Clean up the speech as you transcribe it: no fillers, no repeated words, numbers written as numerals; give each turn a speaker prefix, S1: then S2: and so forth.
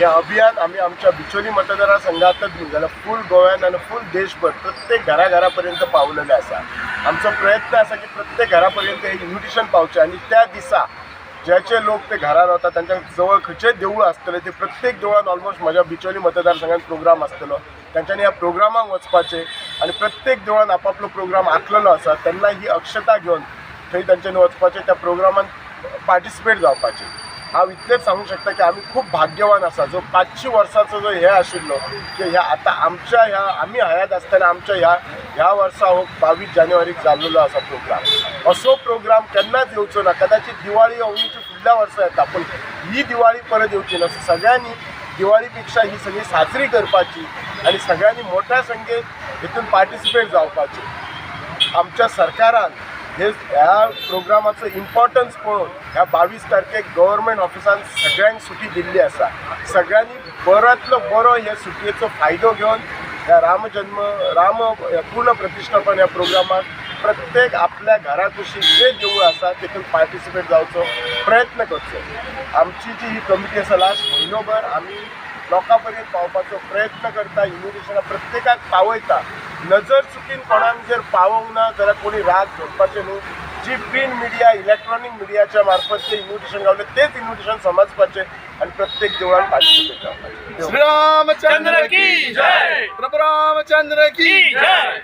S1: हे अभियान आम्ही आमच्या बिचोली मतदारसंघातच न्हू जाल्यार फूल गोव्यान आनी फूल देशभर प्रत्येक घराघरापर्यंत पावलेले आसा. आमचो प्रयत्न आसा की प्रत्येक घरापर्यंत हे इन्व्हिटेशन पावचें आनी त्या दिसा ज्याचे लोक ते घरा रावतात त्यांच्या जवळ खंयचेय देवूळ आसतलें ते प्रत्येक देवळान ऑलमोस्ट माझ्या बिचोली मतदारसंघात प्रोग्राम आसतलो. त्यांच्यानी ह्या प्रोग्रामाक वचपाचें आनी प्रत्येक देवळान आपापलो प्रोग्राम आखलेलो आसा तेन्ना ही अक्षता घेवन थंय तांच्यांनी वचपाचें, त्या प्रोग्रामान पार्टिसिपेट जावपाचें. हांव इतलेंच सांगूंक शकता की आमी खूब भाग्यवान आसा. जो 500 वर्सांचो जो हे आशिल्लो की ह्या आतां आमच्या ह्या आमी हयात आसतना आमच्या ह्या वर्सा हो 22 जानेवारीक जाल्लो आसा प्रोग्राम. असो प्रोग्राम केन्नाच येवचो ना. कदाचित दिवाळी अवनीची फुडल्या वर्सा येता पूण ही दिवाळी परत येवची ना. सगळ्यांनी दिवाळी पेक्षा ही सगळी साजरी करपाची आनी सगळ्यांनी मोठ्या संख्येन हितून पार्टिसिपेट जावपाचें. आमच्या सरकारान ह्या प्रोग्रामाचो इम्पॉर्टन्स पळोवन ह्या 22 तारखेक गव्हर्मेंट ऑफिसान सगळ्यांक सुटी दिल्ली आसा. सगळ्यांनी बऱ्यांतलो बरो ह्या सुटयेचो फायदो घेवन ह्या राम पूर्ण प्रतिश्ठापन ह्या प्रोग्रामाक प्रत्येक आपल्या घरा कुशीक जे देवूळ आसा तितून पार्टिसिपेट जावचो प्रयत्न करचो. आमची जी ही कमिटी आसा लास्ट म्हयनोभर आमी लोकां पर्यंत पावपाचो प्रयत्न करता. इन्व्हिटेशनां प्रत्येकाक पावयता. नजर चुकीन कोणाक जर पावोंक ना जाल्यार कोणी राग धरपाचें न्हू. जी प्रिंट मिडिया इलेक्ट्रॉनिक मिडियाच्या मार्फत जे इन्व्हिटेशन गावलें तेच इन्व्हिटेशन समजपाचें आनी प्रत्येक देवळान पार्टिसिपेट जावपाचें.
S2: श्री रामचंद्र की जय, प्रभु रामचंद्र की जय.